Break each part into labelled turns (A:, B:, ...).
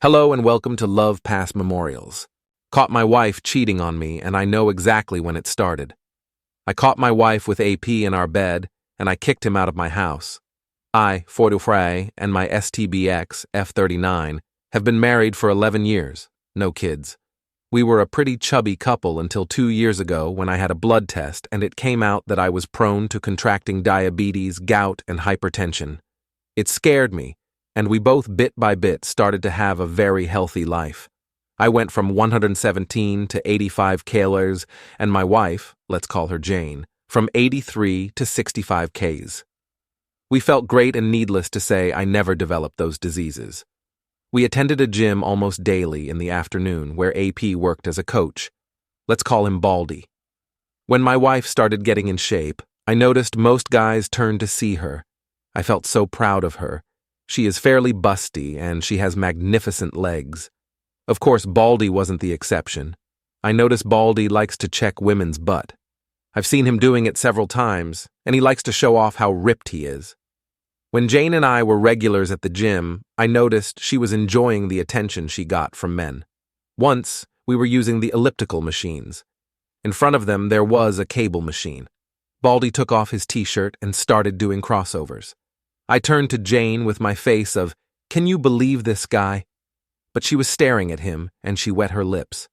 A: Hello and welcome to Love Past Memorials. Caught my wife cheating on me, and I know exactly when it started. I caught my wife with AP in our bed, and I kicked him out of my house. I, Fort Frey, and my STBX, F39, have been married for 11 years, no kids. We were a pretty chubby couple until 2 years ago when I had a blood test and it came out that I was prone to contracting diabetes, gout, and hypertension. It scared me, and we both bit by bit started to have a very healthy life. I went from 117 to 85 kilos, and my wife, let's call her Jane, from 83 to 65 Ks. We felt great, and needless to say, I never developed those diseases. We attended a gym almost daily in the afternoon where AP worked as a coach. Let's call him Baldy. When my wife started getting in shape, I noticed most guys turned to see her. I felt so proud of her. She is fairly busty and she has magnificent legs. Of course, Baldy wasn't the exception. I noticed Baldy likes to check women's butt. I've seen him doing it several times, and he likes to show off how ripped he is. When Jane and I were regulars at the gym, I noticed she was enjoying the attention she got from men. Once, we were using the elliptical machines. In front of them, there was a cable machine. Baldy took off his t-shirt and started doing crossovers. I turned to Jane with my face of, "Can you believe this guy?" But she was staring at him, and she wet her lips.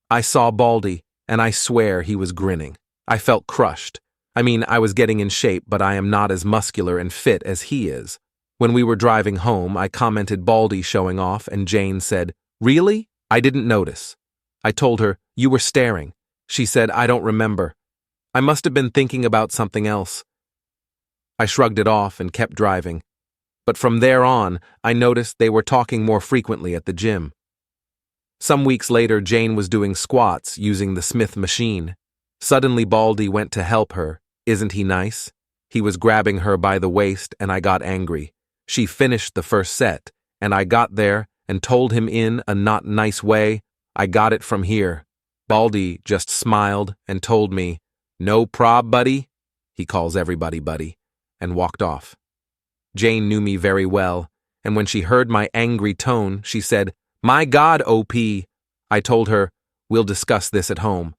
A: I saw Baldy, and I swear he was grinning. I felt crushed. I was getting in shape, but I am not as muscular and fit as he is. When we were driving home, I commented Baldy showing off, and Jane said, "Really? I didn't notice." I told her, "You were staring." She said, "I don't remember. I must have been thinking about something else." I shrugged it off and kept driving. But from there on, I noticed they were talking more frequently at the gym. Some weeks later, Jane was doing squats using the Smith machine. Suddenly, Baldy went to help her. Isn't he nice? He was grabbing her by the waist, and I got angry. She finished the first set, and I got there and told him in a not nice way, "I got it from here." Baldy just smiled and told me, "No prob, buddy." He calls everybody buddy, and walked off. Jane knew me very well, and when she heard my angry tone, she said, "My God, OP." I told her, "We'll discuss this at home."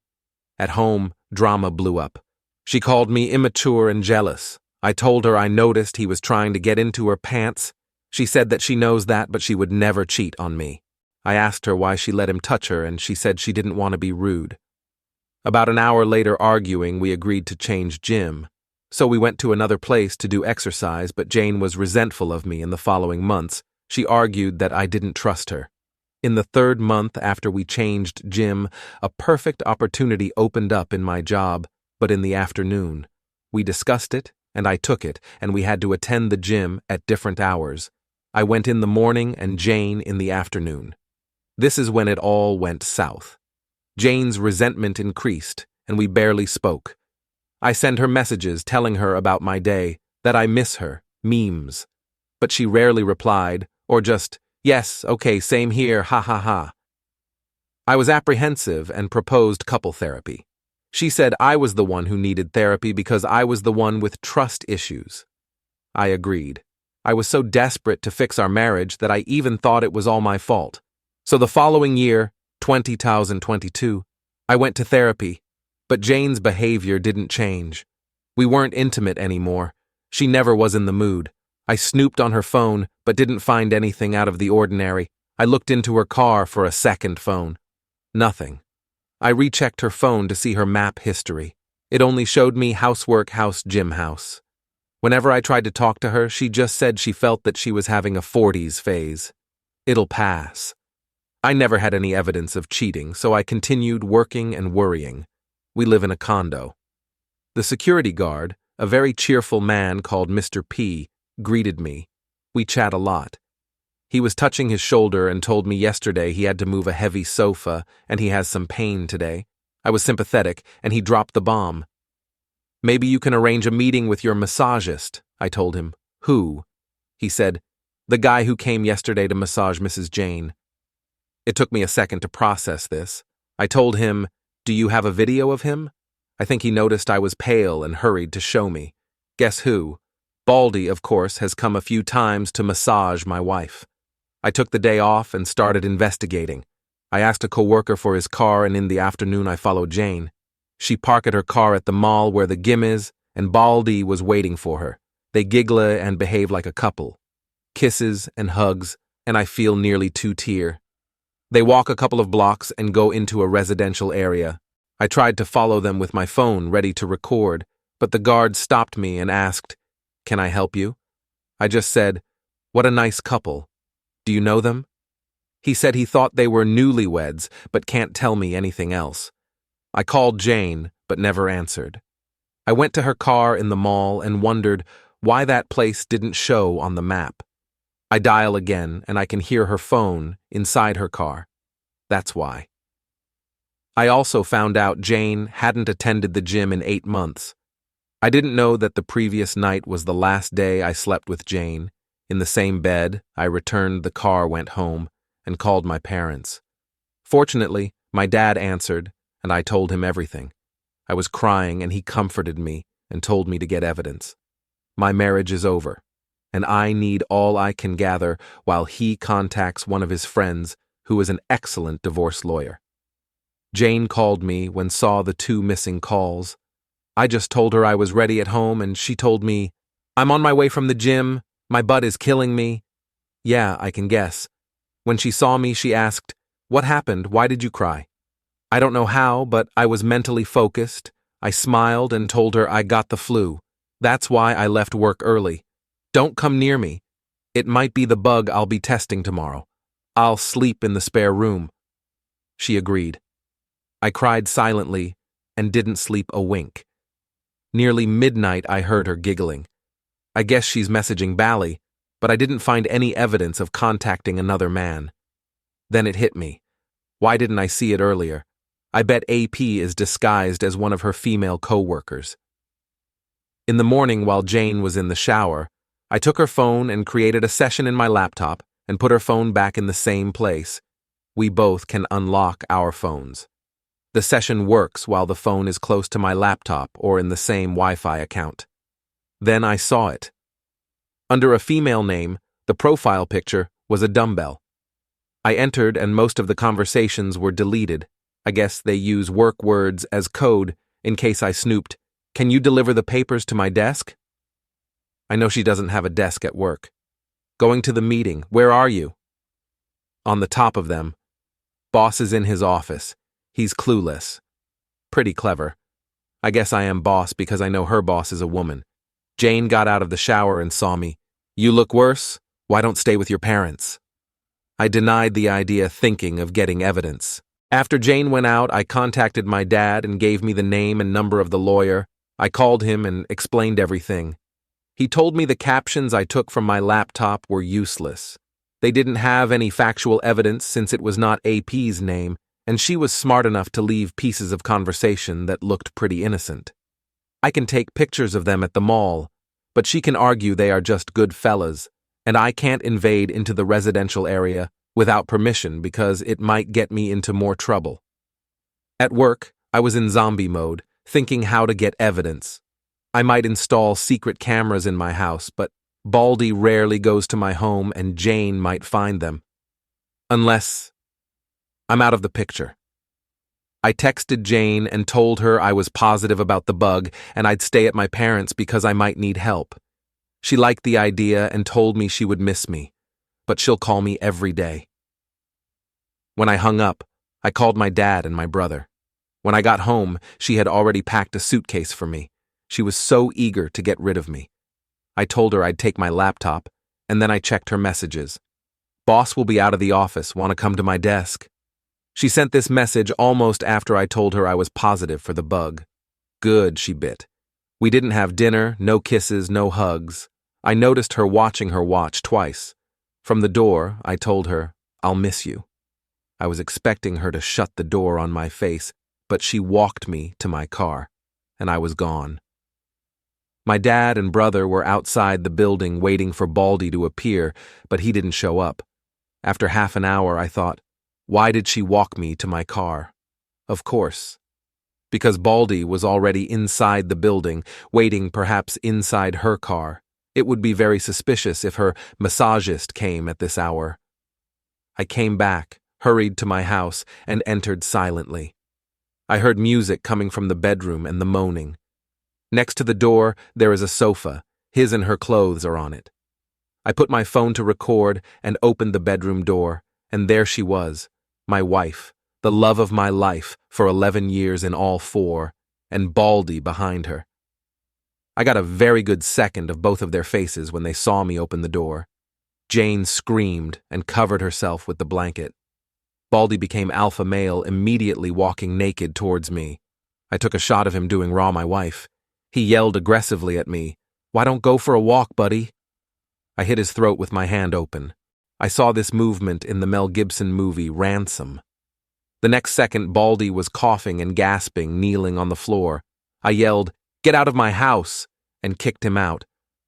A: At home, drama blew up. She called me immature and jealous. I told her I noticed he was trying to get into her pants. She said that she knows that, but she would never cheat on me. I asked her why she let him touch her, and she said she didn't want to be rude. About an hour later, arguing, we agreed to change gym. So we went to another place to do exercise, but Jane was resentful of me in the following months. She argued that I didn't trust her. In the third month after we changed gym, a perfect opportunity opened up in my job, but in the afternoon. We discussed it, and I took it, and we had to attend the gym at different hours. I went in the morning and Jane in the afternoon. This is when it all went south. Jane's resentment increased, and we barely spoke. I send her messages telling her about my day, that I miss her, memes. But she rarely replied, or just, "Yes, okay, same here, ha ha ha." I was apprehensive and proposed couple therapy. She said I was the one who needed therapy because I was the one with trust issues. I agreed. I was so desperate to fix our marriage that I even thought it was all my fault. So the following year, 2022, I went to therapy, but Jane's behavior didn't change. We weren't intimate anymore. She never was in the mood. I snooped on her phone, but didn't find anything out of the ordinary. I looked into her car for a second phone. Nothing. I rechecked her phone to see her map history. It only showed me housework, house, gym, house. Whenever I tried to talk to her, she just said she felt that she was having a 40s phase. It'll pass. I never had any evidence of cheating, so I continued working and worrying. We live in a condo. The security guard, a very cheerful man called Mr. P, greeted me. We chat a lot. He was touching his shoulder and told me yesterday he had to move a heavy sofa and he has some pain today. I was sympathetic, and he dropped the bomb. "Maybe you can arrange a meeting with your massagist," I told him. "Who?" He said, "The guy who came yesterday to massage Mrs. Jane." It took me a second to process this. I told him, "Do you have a video of him?" I think he noticed I was pale and hurried to show me. Guess who? Baldy, of course, has come a few times to massage my wife. I took the day off and started investigating. I asked a coworker for his car, and in the afternoon I followed Jane. She parked her car at the mall where the gym is, and Baldy was waiting for her. They giggle and behave like a couple. Kisses and hugs, and I feel nearly two-tear. They walk a couple of blocks and go into a residential area. I tried to follow them with my phone ready to record, but the guard stopped me and asked, "Can I help you?" I just said, "What a nice couple. Do you know them?" He said he thought they were newlyweds, but can't tell me anything else. I called Jane, but never answered. I went to her car in the mall and wondered why that place didn't show on the map. I dial again, and I can hear her phone inside her car. That's why. I also found out Jane hadn't attended the gym in 8 months. I didn't know that the previous night was the last day I slept with Jane. In the same bed, I returned the car, went home, and called my parents. Fortunately, my dad answered, and I told him everything. I was crying, and he comforted me and told me to get evidence. My marriage is over, and I need all I can gather while he contacts one of his friends who is an excellent divorce lawyer. Jane called me when saw the 2 missing calls. I just told her I was ready at home, and she told me, "I'm on my way from the gym. My butt is killing me." Yeah, I can guess. When she saw me, she asked, "What happened? Why did you cry?" I don't know how, but I was mentally focused. I smiled and told her I got the flu. That's why I left work early. Don't come near me. It might be the bug I'll be testing tomorrow. I'll sleep in the spare room. She agreed. I cried silently and didn't sleep a wink. Nearly midnight, I heard her giggling. I guess she's messaging Bally, but I didn't find any evidence of contacting another man. Then it hit me. Why didn't I see it earlier? I bet AP is disguised as one of her female co-workers. In the morning, while Jane was in the shower, I took her phone and created a session in my laptop and put her phone back in the same place. We both can unlock our phones. The session works while the phone is close to my laptop or in the same Wi-Fi account. Then I saw it. Under a female name, the profile picture was a dumbbell. I entered and most of the conversations were deleted. I guess they use work words as code in case I snooped. "Can you deliver the papers to my desk?" I know she doesn't have a desk at work. "Going to the meeting. Where are you?" On the top of them, "Boss is in his office. He's clueless." Pretty clever. I guess I am boss because I know her boss is a woman. Jane got out of the shower and saw me. "You look worse. Why don't stay with your parents?" I denied the idea, thinking of getting evidence. After Jane went out, I contacted my dad and gave me the name and number of the lawyer. I called him and explained everything. He told me the captions I took from my laptop were useless. They didn't have any factual evidence since it was not AP's name, and she was smart enough to leave pieces of conversation that looked pretty innocent. I can take pictures of them at the mall, but she can argue they are just good fellas, and I can't invade into the residential area without permission because it might get me into more trouble. At work, I was in zombie mode, thinking how to get evidence. I might install secret cameras in my house, but Baldy rarely goes to my home and Jane might find them. Unless I'm out of the picture. I texted Jane and told her I was positive about the bug and I'd stay at my parents' because I might need help. She liked the idea and told me she would miss me, but she'll call me every day. When I hung up, I called my dad and my brother. When I got home, she had already packed a suitcase for me. She was so eager to get rid of me. I told her I'd take my laptop, and then I checked her messages. "Boss will be out of the office. Want to come to my desk?" She sent this message almost after I told her I was positive for the bug. Good, she bit. We didn't have dinner, no kisses, no hugs. I noticed her watching her watch twice. From the door, I told her, "I'll miss you." I was expecting her to shut the door on my face, but she walked me to my car, and I was gone. My dad and brother were outside the building waiting for Baldy to appear, but he didn't show up. After half an hour, I thought, why did she walk me to my car? Of course. Because Baldy was already inside the building, waiting perhaps inside her car. It would be very suspicious if her massagist came at this hour. I came back, hurried to my house, and entered silently. I heard music coming from the bedroom and the moaning. Next to the door, there is a sofa. His and her clothes are on it. I put my phone to record and opened the bedroom door, and there she was, my wife, the love of my life for 11 years in all 4, and Baldy behind her. I got a very good second of both of their faces when they saw me open the door. Jane screamed and covered herself with the blanket. Baldy became alpha male, immediately walking naked towards me. I took a shot of him doing raw my wife. He yelled aggressively at me, "Why don't go for a walk, buddy?" I hit his throat with my hand open. I saw this movement in the Mel Gibson movie Ransom. The next second, Baldy was coughing and gasping, kneeling on the floor. I yelled, "Get out of my house!" and kicked him out.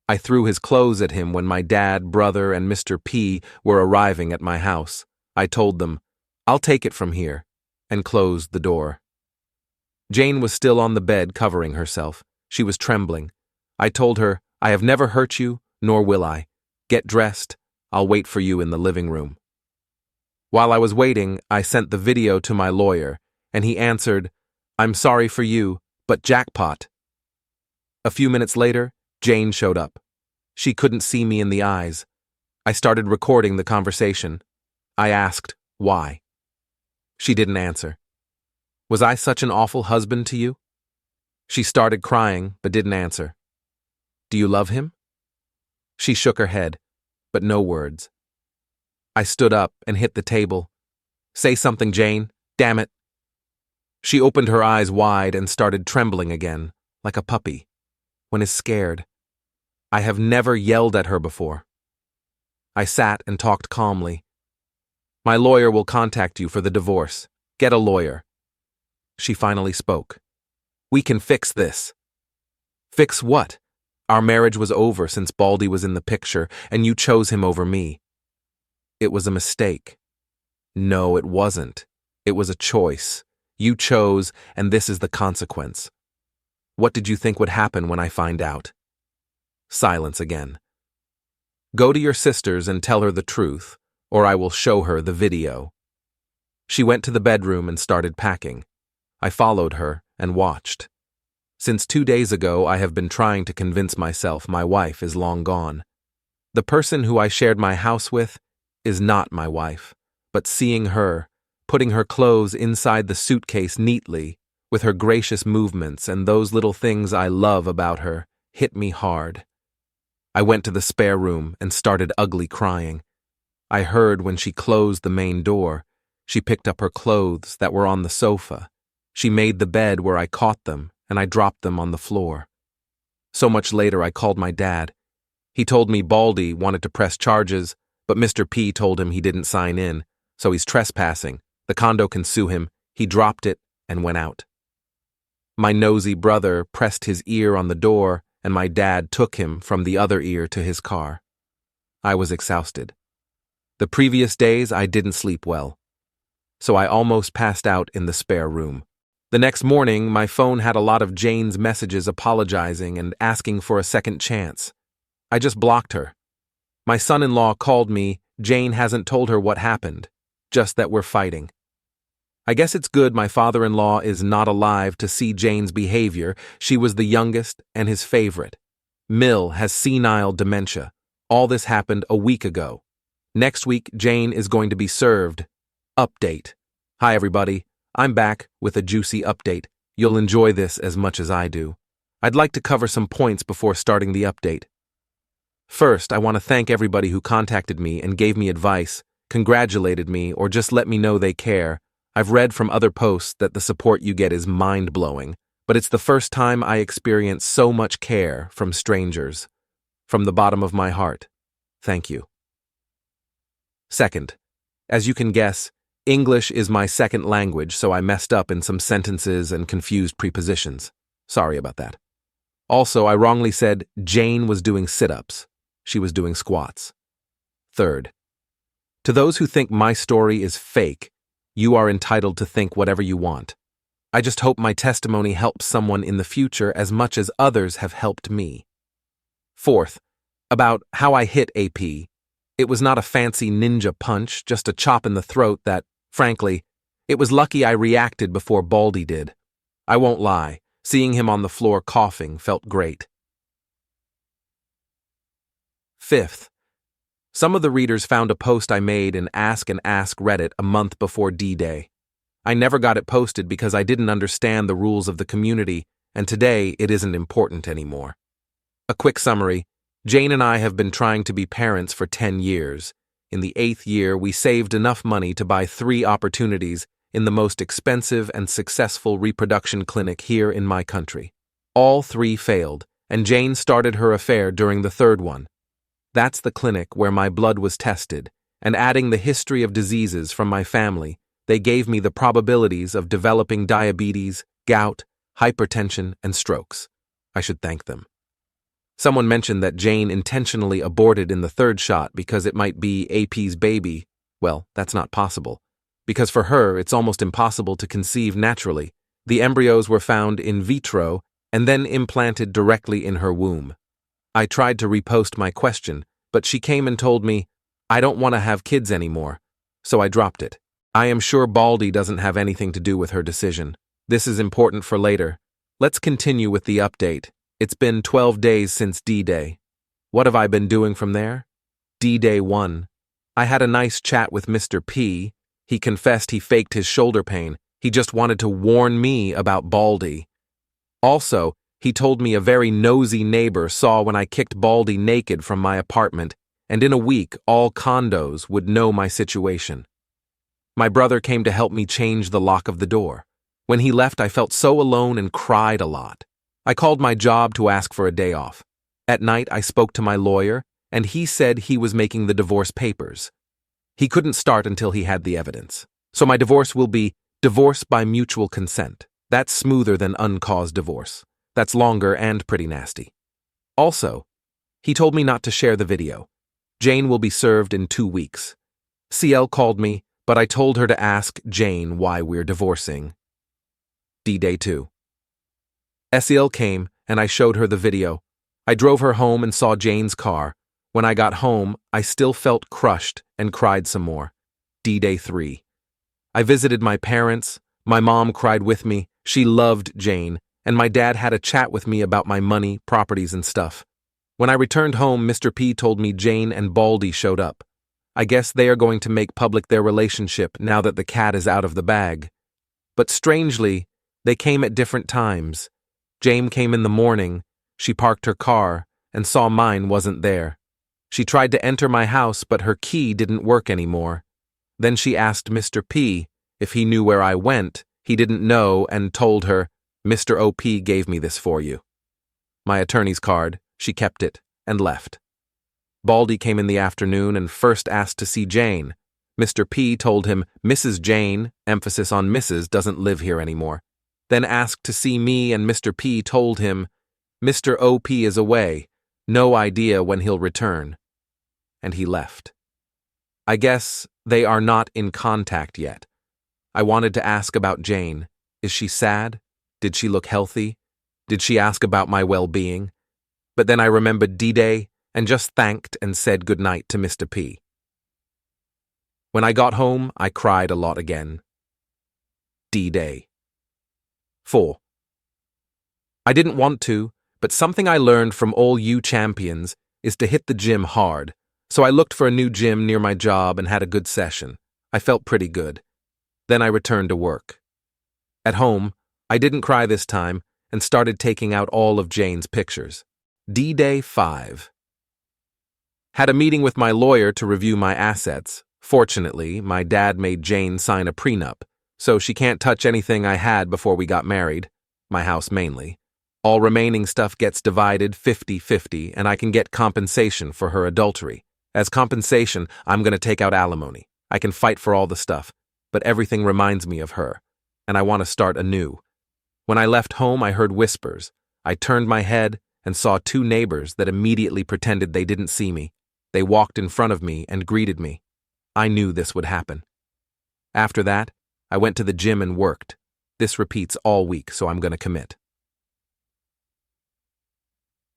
A: I threw his clothes at him when my dad, brother, and Mr. P were arriving at my house. I told them, "I'll take it from here," and closed the door. Jane was still on the bed covering herself. She was trembling. I told her, "I have never hurt you, nor will I. Get dressed. I'll wait for you in the living room." While I was waiting, I sent the video to my lawyer, and he answered, "I'm sorry for you, but jackpot." A few minutes later, Jane showed up. She couldn't see me in the eyes. I started recording the conversation. I asked, "Why?" She didn't answer. "Was I such an awful husband to you?" She started crying, but didn't answer. "Do you love him?" She shook her head, but no words. I stood up and hit the table. "Say something, Jane. Damn it." She opened her eyes wide and started trembling again, like a puppy, when is scared. I have never yelled at her before. I sat and talked calmly. "My lawyer will contact you for the divorce. Get a lawyer." She finally spoke. "We can fix this." "Fix what? Our marriage was over since Baldy was in the picture, and you chose him over me." "It was a mistake." "No, it wasn't. It was a choice. You chose, and this is the consequence." "What did you think would happen when I find out?" Silence again. "Go to your sister's and tell her the truth, or I will show her the video." She went to the bedroom and started packing. I followed her and watched. Since 2 days ago, I have been trying to convince myself my wife is long gone. The person who I shared my house with is not my wife, but seeing her, putting her clothes inside the suitcase neatly, with her gracious movements and those little things I love about her, hit me hard. I went to the spare room and started ugly crying. I heard when she closed the main door. She picked up her clothes that were on the sofa. She made the bed where I caught them, and I dropped them on the floor. So much later, I called my dad. He told me Baldy wanted to press charges, but Mr. P told him he didn't sign in, so he's trespassing. The condo can sue him. He dropped it and went out. My nosy brother pressed his ear on the door, and my dad took him from the other ear to his car. I was exhausted. The previous days, I didn't sleep well, so I almost passed out in the spare room. The next morning, my phone had a lot of Jane's messages apologizing and asking for a second chance. I just blocked her. My son-in-law called me. Jane hasn't told her what happened, just that we're fighting. I guess it's good my father-in-law is not alive to see Jane's behavior. She was the youngest and his favorite. Mill has senile dementia. All this happened a week ago. Next week, Jane is going to be served. Update. Hi, everybody. I'm back with a juicy update. You'll enjoy this as much as I do. I'd like to cover some points before starting the update. First, I want to thank everybody who contacted me and gave me advice, congratulated me, or just let me know they care. I've read from other posts that the support you get is mind-blowing, but it's the first time I experience so much care from strangers. From the bottom of my heart, thank you. Second, as you can guess, English is my second language, so I messed up in some sentences and confused prepositions. Sorry about that. Also, I wrongly said Jane was doing sit-ups. She was doing squats. Third, to those who think my story is fake, you are entitled to think whatever you want. I just hope my testimony helps someone in the future as much as others have helped me. Fourth, about how I hit AP. It was not a fancy ninja punch, just a chop in the throat that, frankly, it was lucky I reacted before Baldy did. I won't lie, seeing him on the floor coughing felt great. Fifth, some of the readers found a post I made in Ask and Ask Reddit a month before D-Day. I never got it posted because I didn't understand the rules of the community, and today it isn't important anymore. A quick summary: Jane and I have been trying to be parents for 10 years. In the 8th year, we saved enough money to buy 3 opportunities in the most expensive and successful reproduction clinic here in my country. All 3 failed, and Jane started her affair during the 3rd one. That's the clinic where my blood was tested, and adding the history of diseases from my family, they gave me the probabilities of developing diabetes, gout, hypertension, and strokes. I should thank them. Someone mentioned that Jane intentionally aborted in the 3rd shot because it might be AP's baby. Well, that's not possible. Because for her, it's almost impossible to conceive naturally. The embryos were found in vitro and then implanted directly in her womb. I tried to repost my question, but she came and told me, I don't want to have kids anymore, so I dropped it. I am sure Baldy doesn't have anything to do with her decision. This is important for later. Let's continue with the update. It's been 12 days since D-Day. What have I been doing from there? D-Day 1. I had a nice chat with Mr. P. He confessed he faked his shoulder pain. He just wanted to warn me about Baldy. Also, he told me a very nosy neighbor saw when I kicked Baldy naked from my apartment, and in a week all condos would know my situation. My brother came to help me change the lock of the door. When he left, I felt so alone and cried a lot. I called my job to ask for a day off. At night, I spoke to my lawyer, and he said he was making the divorce papers. He couldn't start until he had the evidence. So my divorce will be divorce by mutual consent. That's smoother than uncaused divorce. That's longer and pretty nasty. Also, he told me not to share the video. Jane will be served in 2 weeks. CL called me, but I told her to ask Jane why we're divorcing. D-Day 2. SEL came, and I showed her the video. I drove her home and saw Jane's car. When I got home, I still felt crushed and cried some more. D-Day 3. I visited my parents. My mom cried with me. She loved Jane, and my dad had a chat with me about my money, properties, and stuff. When I returned home, Mr. P told me Jane and Baldy showed up. I guess they are going to make public their relationship now that the cat is out of the bag. But strangely, they came at different times. Jane came in the morning. She parked her car and saw mine wasn't there. She tried to enter my house, but her key didn't work anymore. Then she asked Mr. P if he knew where I went. He didn't know and told her, Mr. OP gave me this for you. My attorney's card, she kept it and left. Baldy came in the afternoon and first asked to see Jane. Mr. P told him Mrs. Jane, emphasis on Mrs., doesn't live here anymore. Then asked to see me, and Mr. P told him, Mr. OP is away, no idea when he'll return. And he left. I guess they are not in contact yet. I wanted to ask about Jane. Is she sad? Did she look healthy? Did she ask about my well-being? But then I remembered D-Day and just thanked and said goodnight to Mr. P. When I got home, I cried a lot again. D-Day. 4. I didn't want to, but something I learned from all you champions is to hit the gym hard, so I looked for a new gym near my job and had a good session. I felt pretty good. Then I returned to work. At home, I didn't cry this time and started taking out all of Jane's pictures. D-Day 5. Had a meeting with my lawyer to review my assets. Fortunately, my dad made Jane sign a prenup, so she can't touch anything I had before we got married, my house mainly. All remaining stuff gets divided 50-50, and I can get compensation for her adultery. As compensation, I'm going to take out alimony. I can fight for all the stuff, but everything reminds me of her, and I want to start anew. When I left home, I heard whispers. I turned my head and saw 2 neighbors that immediately pretended they didn't see me. They walked in front of me and greeted me. I knew this would happen. After that, I went to the gym and worked. This repeats all week, so I'm going to commit.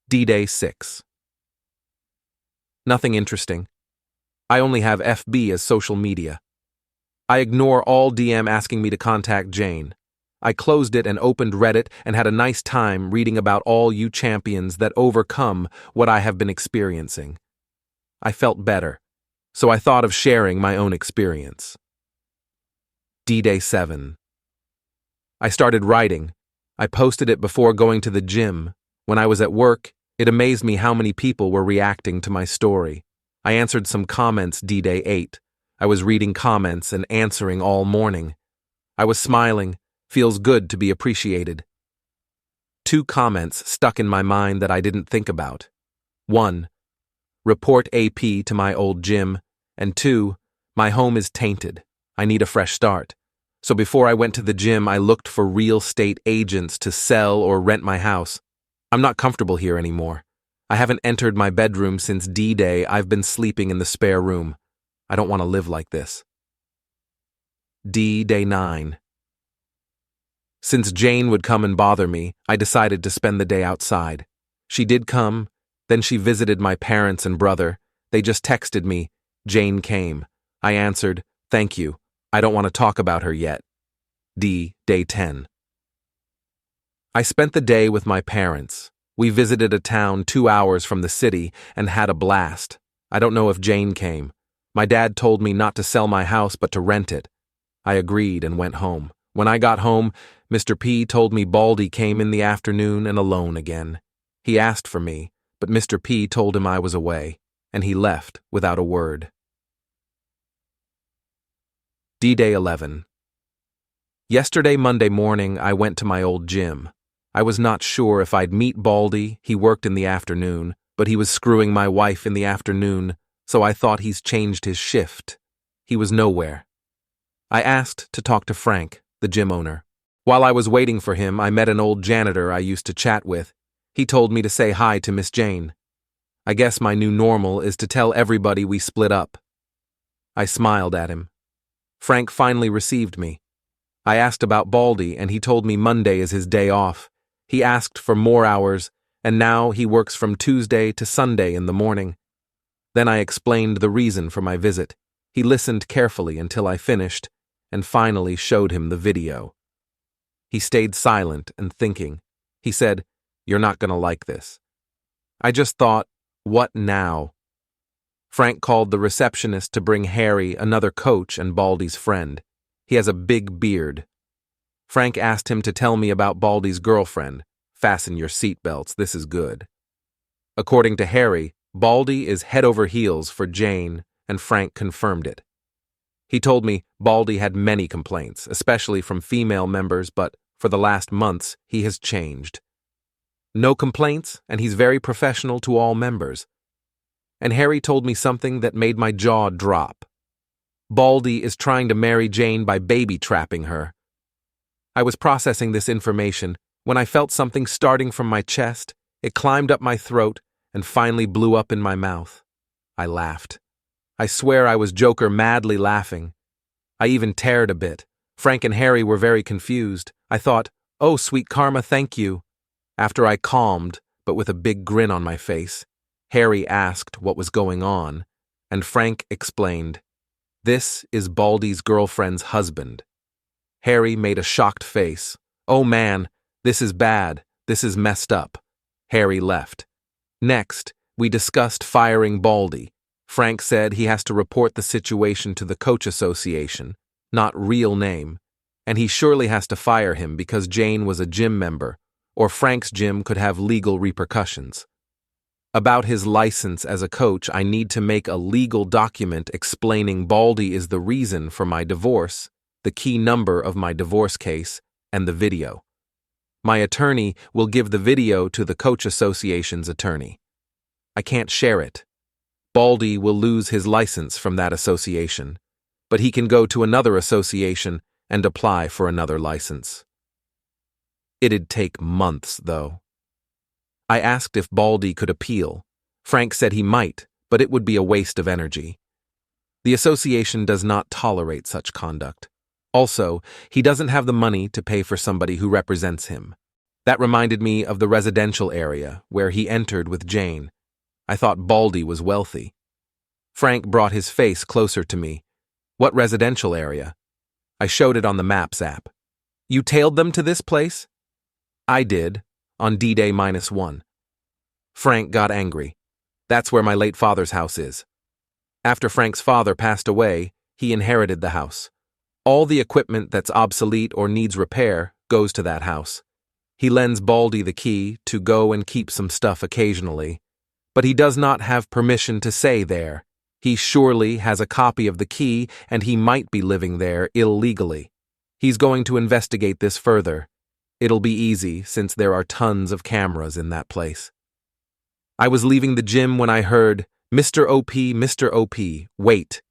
A: D-Day 6. Nothing interesting. I only have FB as social media. I ignore all DM asking me to contact Jane. I closed it and opened Reddit and had a nice time reading about all you champions that overcome what I have been experiencing. I felt better, so I thought of sharing my own experience. D-Day 7. I started writing. I posted it before going to the gym. When I was at work, it amazed me how many people were reacting to my story. I answered some comments D-Day 8. I was reading comments and answering all morning. I was smiling. Feels good to be appreciated. 2 comments stuck in my mind that I didn't think about. 1. Report AP to my old gym. And 2. My home is tainted. I need a fresh start. So before I went to the gym, I looked for real estate agents to sell or rent my house. I'm not comfortable here anymore. I haven't entered my bedroom since D-Day. I've been sleeping in the spare room. I don't want to live like this. D-Day 9. Since Jane would come and bother me, I decided to spend the day outside. She did come, then she visited my parents and brother. They just texted me, "Jane came." I answered, "Thank you. I don't want to talk about her yet." Day 10. I spent the day with my parents. We visited a town 2 hours from the city and had a blast. I don't know if Jane came. My dad told me not to sell my house but to rent it. I agreed and went home. When I got home, Mr. P told me Baldy came in the afternoon and alone again. He asked for me, but Mr. P told him I was away, and he left without a word. D-Day 11. Yesterday, Monday morning, I went to my old gym. I was not sure if I'd meet Baldy. He worked in the afternoon, but he was screwing my wife in the afternoon, so I thought he's changed his shift. He was nowhere. I asked to talk to Frank, the gym owner. While I was waiting for him, I met an old janitor I used to chat with. He told me to say hi to Miss Jane. I guess my new normal is to tell everybody we split up. I smiled at him. Frank finally received me. I asked about Baldy, and he told me Monday is his day off. He asked for more hours, and now he works from Tuesday to Sunday in the morning. Then I explained the reason for my visit. He listened carefully until I finished, and finally showed him the video. He stayed silent and thinking. He said, "You're not going to like this." I just thought, what now? Frank called the receptionist to bring Harry, another coach and Baldy's friend. He has a big beard. Frank asked him to tell me about Baldy's girlfriend. Fasten your seatbelts, this is good. According to Harry, Baldy is head over heels for Jane, and Frank confirmed it. He told me Baldy had many complaints, especially from female members, but for the last months, he has changed. No complaints, and he's very professional to all members. And Harry told me something that made my jaw drop. Baldy is trying to marry Jane by baby-trapping her. I was processing this information when I felt something starting from my chest. It climbed up my throat and finally blew up in my mouth. I laughed. I swear I was Joker madly laughing. I even teared a bit. Frank and Harry were very confused. I thought, "Oh, sweet karma, thank you." After I calmed, but with a big grin on my face, Harry asked what was going on, and Frank explained, "This is Baldy's girlfriend's husband." Harry made a shocked face. "Oh man, this is bad. This is messed up." Harry left. Next, we discussed firing Baldy. Frank said he has to report the situation to the Coach Association, not real name, and he surely has to fire him because Jane was a gym member, or Frank's gym could have legal repercussions. About his license as a coach, I need to make a legal document explaining Baldy is the reason for my divorce, the key number of my divorce case, and the video. My attorney will give the video to the Coach Association's attorney. I can't share it. Baldy will lose his license from that association, but he can go to another association and apply for another license. It'd take months, though. I asked if Baldy could appeal. Frank said he might, but it would be a waste of energy. The association does not tolerate such conduct. Also, he doesn't have the money to pay for somebody who represents him. That reminded me of the residential area where he entered with Jane. I thought Baldy was wealthy. Frank brought his face closer to me. What residential area? I showed it on the Maps app. You tailed them to this place? I did, on D-Day -1. Frank got angry. That's where my late father's house is. After Frank's father passed away, he inherited the house. All the equipment that's obsolete or needs repair goes to that house. He lends Baldy the key to go and keep some stuff occasionally, but he does not have permission to stay there. He surely has a copy of the key, and he might be living there illegally. He's going to investigate this further. It'll be easy since there are tons of cameras in that place. I was leaving the gym when I heard, "Mr. OP, Mr. OP, wait."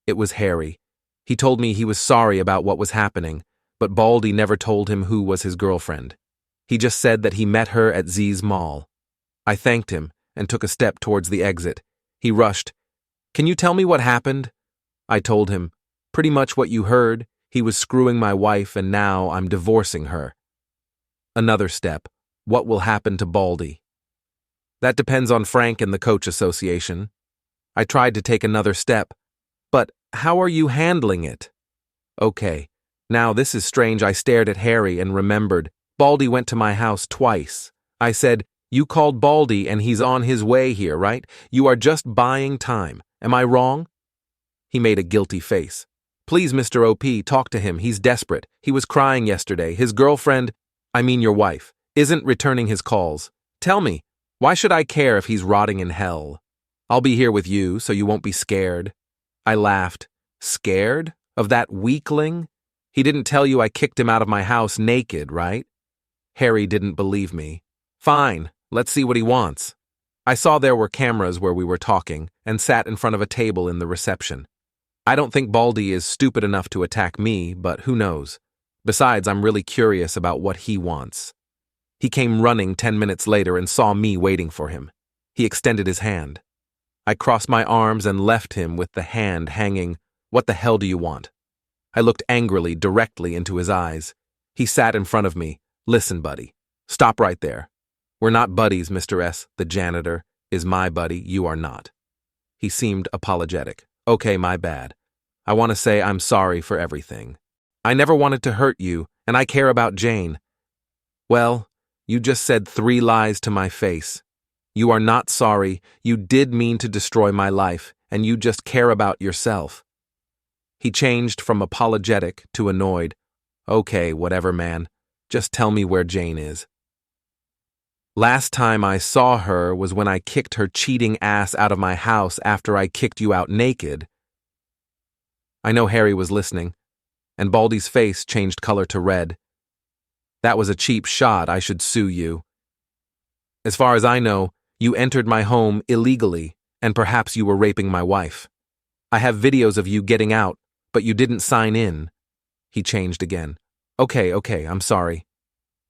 A: It was Harry. He told me he was sorry about what was happening, but Baldy never told him who was his girlfriend. He just said that he met her at Z's Mall. I thanked him and took a step towards the exit. He rushed. "Can you tell me what happened?" I told him, "Pretty much what you heard. He was screwing my wife and now I'm divorcing her." Another step. What will happen to Baldy? That depends on Frank and the coach association. I tried to take another step. But how are you handling it? Okay. Now this is strange. I stared at Harry and remembered. Baldy went to my house twice. I said, "You called Baldy and he's on his way here, right? You are just buying time. Am I wrong?" He made a guilty face. "Please, Mr. OP, talk to him. He's desperate. He was crying yesterday. His girlfriend, I mean your wife, isn't returning his calls. Tell me, why should I care if he's rotting in hell? I'll be here with you so you won't be scared." I laughed. Scared? Of that weakling? He didn't tell you I kicked him out of my house naked, right? Harry didn't believe me. Fine, let's see what he wants. I saw there were cameras where we were talking and sat in front of a table in the reception. I don't think Baldy is stupid enough to attack me, but who knows? Besides, I'm really curious about what he wants. He came running 10 minutes later and saw me waiting for him. He extended his hand. I crossed my arms and left him with the hand hanging. "What the hell do you want?" I looked angrily directly into his eyes. He sat in front of me. "Listen, buddy. Stop right there. We're not buddies, Mr. S. The janitor is my buddy. You are not." He seemed apologetic. "Okay, my bad. I want to say I'm sorry for everything. I never wanted to hurt you, and I care about Jane." "Well, you just said 3 lies to my face. You are not sorry. You did mean to destroy my life, and you just care about yourself." He changed from apologetic to annoyed. "Okay, whatever, man. Just tell me where Jane is." "Last time I saw her was when I kicked her cheating ass out of my house after I kicked you out naked." I know Harry was listening, and Baldy's face changed color to red. "That was a cheap shot. I should sue you. As far as I know, you entered my home illegally, and perhaps you were raping my wife. I have videos of you getting out, but you didn't sign in." He changed again. Okay, I'm sorry.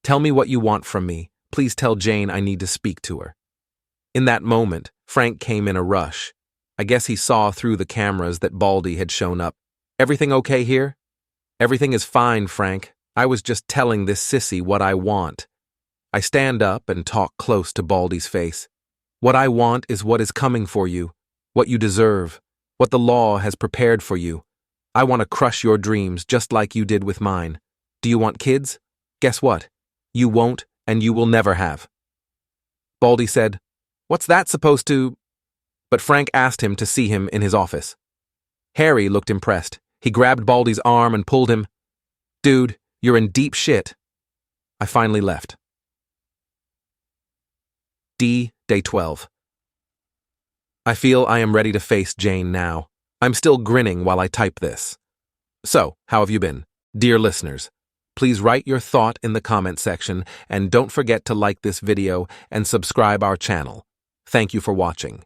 A: Tell me what you want from me. Please tell Jane I need to speak to her." In that moment, Frank came in a rush. I guess he saw through the cameras that Baldy had shown up. "Everything okay here?" "Everything is fine, Frank. I was just telling this sissy what I want." I stand up and talk close to Baldy's face. "What I want is what is coming for you, what you deserve, what the law has prepared for you. I want to crush your dreams just like you did with mine. Do you want kids? Guess what? You won't, and you will never have." Baldy said, "What's that supposed to—" But Frank asked him to see him in his office. Harry looked impressed. He grabbed Baldy's arm and pulled him. "Dude, you're in deep shit." I finally left. Day 12. I feel I am ready to face Jane now. I'm still grinning while I type this. So, how have you been? Dear listeners, please write your thought in the comment section and don't forget to like this video and subscribe our channel. Thank you for watching.